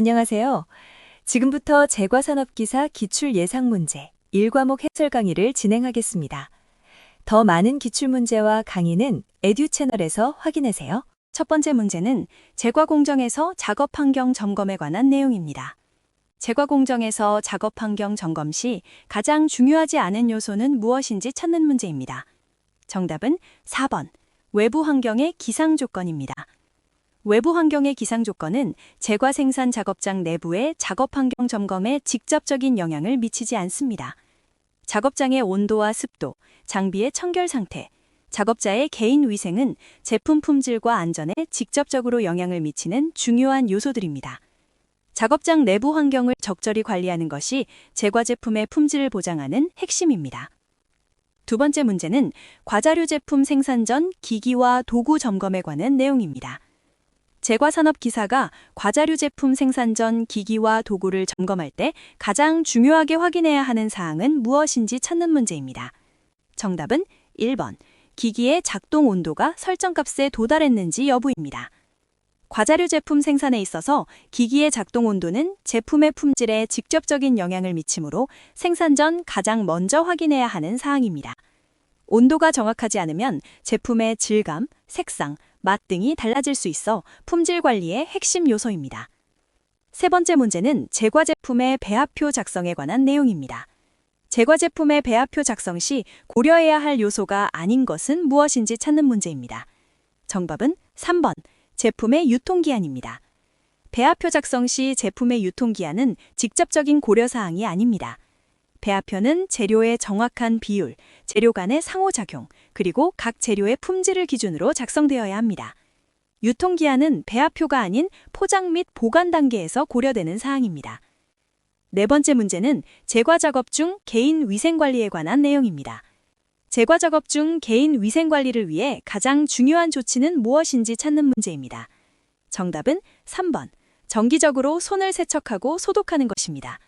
안녕하세요. 지금부터 제과산업기사 기출 예상 문제 1과목 해설 강의를 진행하겠습니다. 더 많은 기출문제와 강의는 에듀 채널에서 확인하세요. 첫 번째 문제는 제과 공정에서 작업 환경 점검에 관한 내용입니다. 제과 공정에서 작업 환경 점검 시 가장 중요하지 않은 요소는 무엇인지 찾는 문제입니다. 정답은 4번, 외부 환경의 기상 조건입니다. 외부 환경의 기상 조건은 제과 생산 작업장 내부의 작업 환경 점검에 직접적인 영향을 미치지 않습니다. 작업장의 온도와 습도, 장비의 청결 상태, 작업자의 개인 위생은 제품 품질과 안전에 직접적으로 영향을 미치는 중요한 요소들입니다. 작업장 내부 환경을 적절히 관리하는 것이 제과 제품의 품질을 보장하는 핵심입니다. 두 번째 문제는 과자류 제품 생산 전 기기와 도구 점검에 관한 내용입니다. 제과산업기사가 과자류 제품 생산 전 기기와 도구를 점검할 때 가장 중요하게 확인해야 하는 사항은 무엇인지 찾는 문제입니다. 정답은 1번, 기기의 작동 온도가 설정값에 도달했는지 여부입니다. 과자류 제품 생산에 있어서 기기의 작동 온도는 제품의 품질에 직접적인 영향을 미치므로 생산 전 가장 먼저 확인해야 하는 사항입니다. 온도가 정확하지 않으면 제품의 질감, 색상, 맛 등이 달라질 수 있어 품질 관리의 핵심 요소입니다. 세 번째 문제는 제과 제품의 배합표 작성에 관한 내용입니다. 제과 제품의 배합표 작성 시 고려해야 할 요소가 아닌 것은 무엇인지 찾는 문제입니다. 정답은 3번, 제품의 유통기한입니다. 배합표 작성 시 제품의 유통기한은 직접적인 고려사항이 아닙니다. 배합표는 재료의 정확한 비율, 재료 간의 상호작용, 그리고 각 재료의 품질을 기준으로 작성되어야 합니다. 유통기한은 배합표가 아닌 포장 및 보관 단계에서 고려되는 사항입니다. 네 번째 문제는 제과 작업 중 개인 위생 관리에 관한 내용입니다. 제과 작업 중 개인 위생 관리를 위해 가장 중요한 조치는 무엇인지 찾는 문제입니다. 정답은 3번, 정기적으로 손을 세척하고 소독하는 것입니다.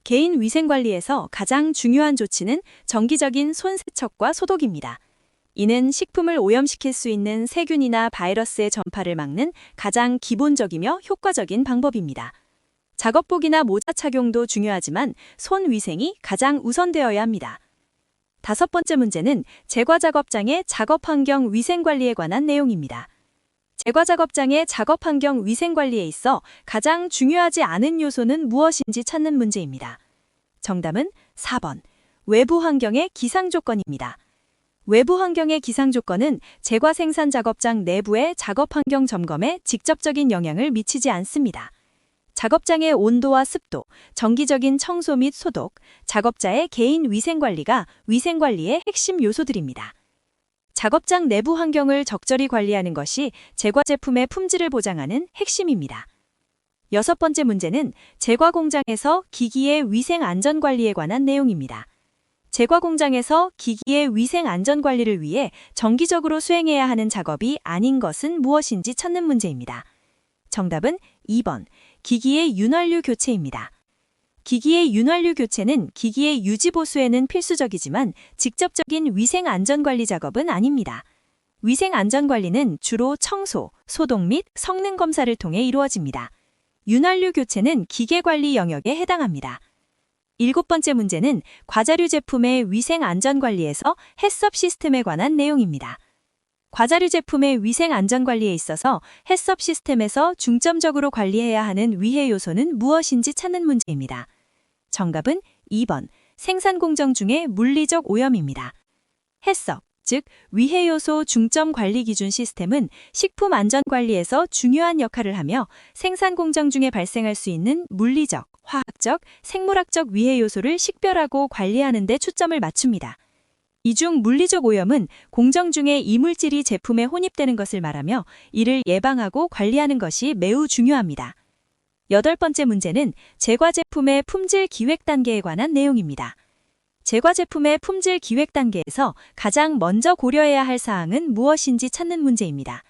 개인 위생 관리에서 가장 중요한 조치는 정기적인 손 세척과 소독입니다. 이는 식품을 오염시킬 수 있는 세균이나 바이러스의 전파를 막는 가장 기본적이며 효과적인 방법입니다. 작업복이나 모자 착용도 중요하지만 손 위생이 가장 우선되어야 합니다. 다섯 번째 문제는 제과 작업장의 작업 환경 위생 관리에 관한 내용입니다. 제과 작업장의 작업 환경 위생 관리에 있어 가장 중요하지 않은 요소는 무엇인지 찾는 문제입니다. 정답은 4번, 외부 환경의 기상 조건입니다. 외부 환경의 기상 조건은 제과 생산 작업장 내부의 작업 환경 점검에 직접적인 영향을 미치지 않습니다. 작업장의 온도와 습도, 정기적인 청소 및 소독, 작업자의 개인 위생 관리가 위생 관리의 핵심 요소들입니다. 작업장 내부 환경을 적절히 관리하는 것이 제과 제품의 품질을 보장하는 핵심입니다. 여섯 번째 문제는 제과 공장에서 기기의 위생 안전 관리에 관한 내용입니다. 제과 공장에서 기기의 위생 안전 관리를 위해 정기적으로 수행해야 하는 작업이 아닌 것은 무엇인지 찾는 문제입니다. 정답은 2번, 기기의 윤활유 교체입니다. 기기의 윤활유 교체는 기기의 유지 보수에는 필수적이지만 직접적인 위생 안전 관리 작업은 아닙니다. 위생 안전 관리는 주로 청소, 소독 및 성능 검사를 통해 이루어집니다. 윤활유 교체는 기계 관리 영역에 해당합니다. 일곱 번째 문제는 과자류 제품의 위생 안전 관리에서 해썹 시스템에 관한 내용입니다. 과자류 제품의 위생 안전 관리에 있어서 해썹 시스템에서 중점적으로 관리해야 하는 위해 요소는 무엇인지 찾는 문제입니다. 정답은 2번, 생산 공정 중의 물리적 오염입니다. 해썹, 즉 위해 요소 중점 관리 기준 시스템은 식품 안전 관리에서 중요한 역할을 하며 생산 공정 중에 발생할 수 있는 물리적, 화학적, 생물학적 위해 요소를 식별하고 관리하는 데 초점을 맞춥니다. 이 중 물리적 오염은 공정 중에 이물질이 제품에 혼입되는 것을 말하며 이를 예방하고 관리하는 것이 매우 중요합니다. 여덟 번째 문제는 제과 제품의 품질 기획 단계에 관한 내용입니다. 제과 제품의 품질 기획 단계에서 가장 먼저 고려해야 할 사항은 무엇인지 찾는 문제입니다.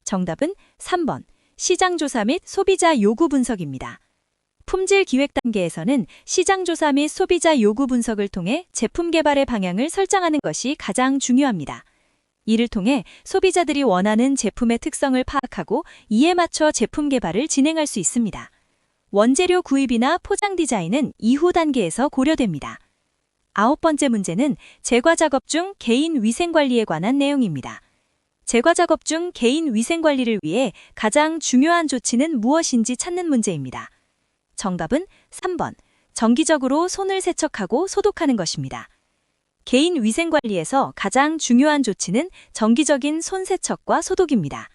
정답은 3번, 시장 조사 및 소비자 요구 분석입니다. 품질 기획 단계에서는 시장 조사 및 소비자 요구 분석을 통해 제품 개발의 방향을 설정하는 것이 가장 중요합니다. 이를 통해 소비자들이 원하는 제품의 특성을 파악하고 이에 맞춰 제품 개발을 진행할 수 있습니다. 원재료 구입이나 포장 디자인은 이후 단계에서 고려됩니다. 9번째 문제는 제과 작업 중 개인 위생 관리에 관한 내용입니다. 제과 작업 중 개인 위생 관리를 위해 가장 중요한 조치는 무엇인지 찾는 문제입니다. 정답은 3번. 정기적으로 손을 세척하고 소독하는 것입니다. 개인 위생 관리에서 가장 중요한 조치는 정기적인 손 세척과 소독입니다.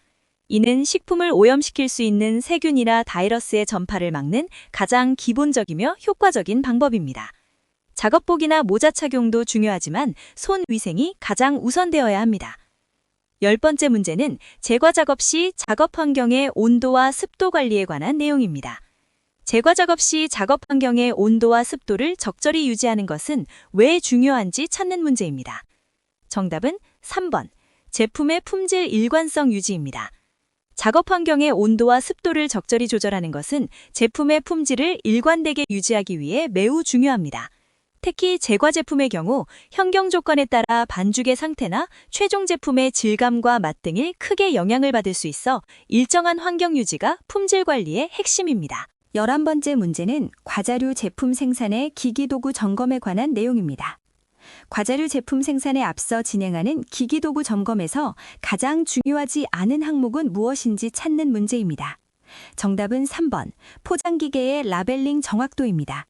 이는 식품을 오염시킬 수 있는 세균이나 바이러스의 전파를 막는 가장 기본적이며 효과적인 방법입니다. 작업복이나 모자 착용도 중요하지만 손 위생이 가장 우선되어야 합니다. 10번째 문제는 제과 작업 시 작업 환경의 온도와 습도 관리에 관한 내용입니다. 제과 작업 시 작업 환경의 온도와 습도를 적절히 유지하는 것은 왜 중요한지 찾는 문제입니다. 정답은 3번. 제품의 품질 일관성 유지입니다. 작업 환경의 온도와 습도를 적절히 조절하는 것은 제품의 품질을 일관되게 유지하기 위해 매우 중요합니다. 특히 제과 제품의 경우 환경 조건에 따라 반죽의 상태나 최종 제품의 질감과 맛 등이 크게 영향을 받을 수 있어 일정한 환경 유지가 품질 관리의 핵심입니다. 11번째 문제는 과자류 제품 생산의 기기도구 점검에 관한 내용입니다. 과자류 제품 생산에 앞서 진행하는 기기도구 점검에서 가장 중요하지 않은 항목은 무엇인지 찾는 문제입니다. 정답은 3번. 포장기계의 라벨링 정확도입니다.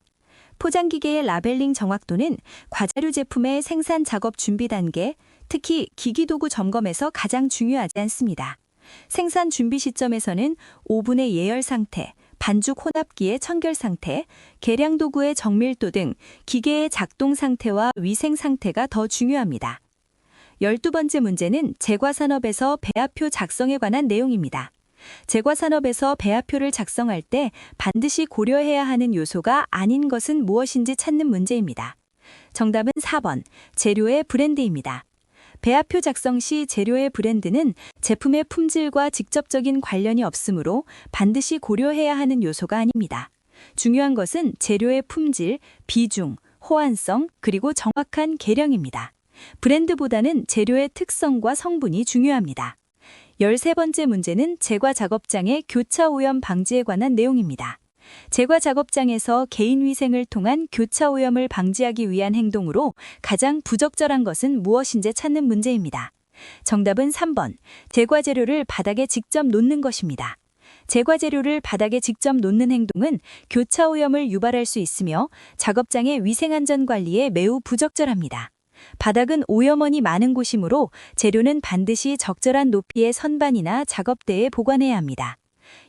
포장기계의 라벨링 정확도는 과자류 제품의 생산 작업 준비 단계, 특히 기기도구 점검에서 가장 중요하지 않습니다. 생산 준비 시점에서는 오븐의 예열 상태, 반죽 혼합기의 청결 상태, 계량 도구의 정밀도 등 기계의 작동 상태와 위생 상태가 더 중요합니다. 12번째 문제는 제과산업에서 배합표 작성에 관한 내용입니다. 제과산업에서 배합표를 작성할 때 반드시 고려해야 하는 요소가 아닌 것은 무엇인지 찾는 문제입니다. 정답은 4번. 재료의 브랜드입니다. 배합표 작성 시 재료의 브랜드는 제품의 품질과 직접적인 관련이 없으므로 반드시 고려해야 하는 요소가 아닙니다. 중요한 것은 재료의 품질, 비중, 호환성, 그리고 정확한 계량입니다. 브랜드보다는 재료의 특성과 성분이 중요합니다. 13번째 문제는 제과 작업장의 교차 오염 방지에 관한 내용입니다. 제과 작업장에서 개인 위생을 통한 교차 오염을 방지하기 위한 행동으로 가장 부적절한 것은 무엇인지 찾는 문제입니다. 정답은 3번. 제과 재료를 바닥에 직접 놓는 것입니다. 제과 재료를 바닥에 직접 놓는 행동은 교차 오염을 유발할 수 있으며 작업장의 위생안전 관리에 매우 부적절합니다. 바닥은 오염원이 많은 곳이므로 재료는 반드시 적절한 높이의 선반이나 작업대에 보관해야 합니다.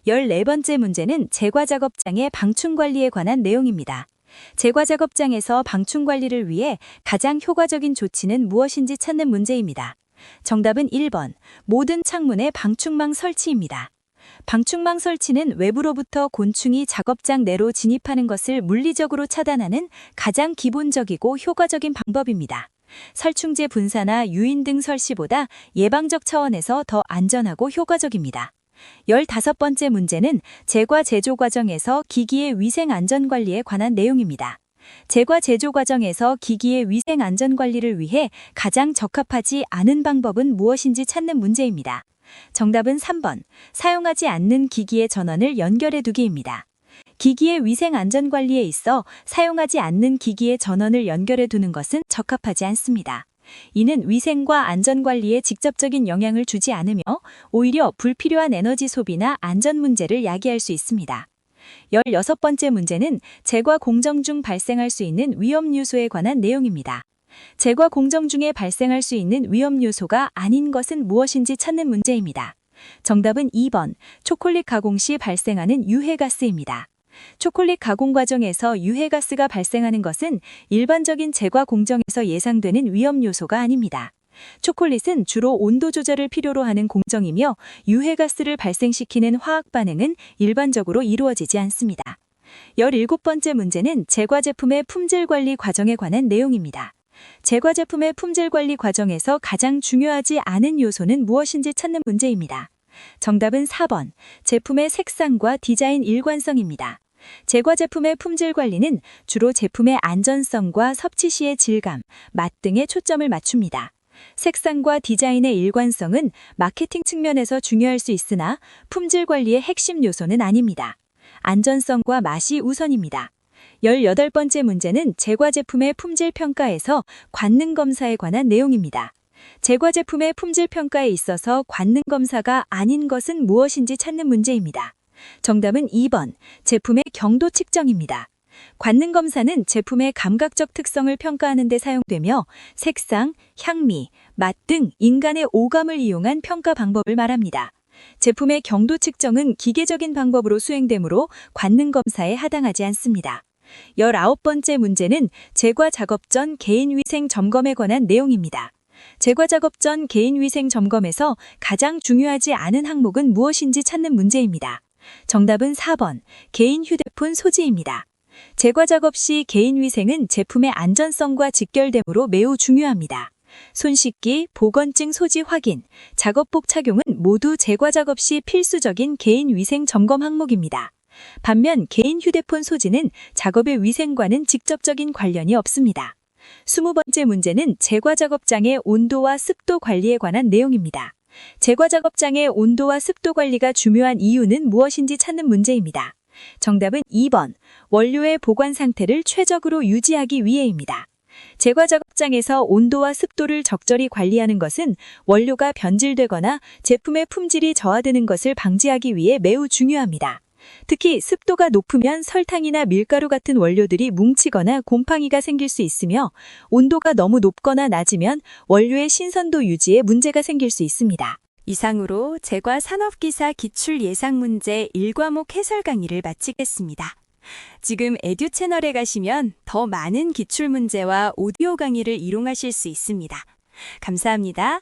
14번째 문제는 제과 작업장의 방충 관리에 관한 내용입니다. 제과 작업장에서 방충 관리를 위해 가장 효과적인 조치는 무엇인지 찾는 문제입니다. 정답은 1번. 모든 창문에 방충망 설치입니다. 방충망 설치는 외부로부터 곤충이 작업장 내로 진입하는 것을 물리적으로 차단하는 가장 기본적이고 효과적인 방법입니다. 살충제 분사나 유인 등 설치보다 예방적 차원에서 더 안전하고 효과적입니다. 15번째 문제는 제과 제조 과정에서 기기의 위생 안전 관리에 관한 내용입니다. 제과 제조 과정에서 기기의 위생 안전 관리를 위해 가장 적합하지 않은 방법은 무엇인지 찾는 문제입니다. 정답은 3번. 사용하지 않는 기기의 전원을 연결해 두기입니다. 기기의 위생 안전 관리에 있어 사용하지 않는 기기의 전원을 연결해 두는 것은 적합하지 않습니다. 이는 위생과 안전 관리에 직접적인 영향을 주지 않으며 오히려 불필요한 에너지 소비나 안전 문제를 야기할 수 있습니다. 16번째 문제는 제과 공정 중 발생할 수 있는 위험 요소에 관한 내용입니다. 제과 공정 중에 발생할 수 있는 위험 요소가 아닌 것은 무엇인지 찾는 문제입니다. 정답은 2번. 초콜릿 가공 시 발생하는 유해가스입니다. 초콜릿 가공 과정에서 유해가스가 발생하는 것은 일반적인 제과 공정에서 예상되는 위험 요소가 아닙니다. 초콜릿은 주로 온도 조절을 필요로 하는 공정이며 유해가스를 발생시키는 화학 반응은 일반적으로 이루어지지 않습니다. 17번째 문제는 제과 제품의 품질 관리 과정에 관한 내용입니다. 제과 제품의 품질 관리 과정에서 가장 중요하지 않은 요소는 무엇인지 찾는 문제입니다. 정답은 4번. 제품의 색상과 디자인 일관성입니다. 제과 제품의 품질 관리는 주로 제품의 안전성과 섭취 시의 질감, 맛 등에 초점을 맞춥니다. 색상과 디자인의 일관성은 마케팅 측면에서 중요할 수 있으나 품질 관리의 핵심 요소는 아닙니다. 안전성과 맛이 우선입니다. 18번째 문제는 제과 제품의 품질 평가에서 관능 검사에 관한 내용입니다. 제과 제품의 품질 평가에 있어서 관능 검사가 아닌 것은 무엇인지 찾는 문제입니다. 정답은 2번, 제품의 경도 측정입니다. 관능 검사는 제품의 감각적 특성을 평가하는 데 사용되며 색상, 향미, 맛 등 인간의 오감을 이용한 평가 방법을 말합니다. 제품의 경도 측정은 기계적인 방법으로 수행되므로 관능 검사에 해당하지 않습니다. 19번째 문제는 제과 작업 전 개인위생 점검에 관한 내용입니다. 제과 작업 전 개인위생 점검에서 가장 중요하지 않은 항목은 무엇인지 찾는 문제입니다. 정답은 4번, 개인 휴대폰 소지입니다. 제과 작업 시 개인위생은 제품의 안전성과 직결되므로 매우 중요합니다. 손 씻기, 보건증 소지 확인, 작업복 착용은 모두 제과 작업 시 필수적인 개인위생 점검 항목입니다. 반면 개인 휴대폰 소지는 작업의 위생과는 직접적인 관련이 없습니다. 20번째 문제는 제과 작업장의 온도와 습도 관리에 관한 내용입니다. 제과 작업장의 온도와 습도 관리가 중요한 이유는 무엇인지 찾는 문제입니다. 정답은 2번, 원료의 보관 상태를 최적으로 유지하기 위해입니다. 제과 작업장에서 온도와 습도를 적절히 관리하는 것은 원료가 변질되거나 제품의 품질이 저하되는 것을 방지하기 위해 매우 중요합니다. 특히 습도가 높으면 설탕이나 밀가루 같은 원료들이 뭉치거나 곰팡이가 생길 수 있으며 온도가 너무 높거나 낮으면 원료의 신선도 유지에 문제가 생길 수 있습니다. 이상으로 제과 산업기사 기출 예상 문제 1과목 해설 강의를 마치겠습니다. 지금 에듀 채널에 가시면 더 많은 기출 문제와 오디오 강의를 이용하실 수 있습니다. 감사합니다.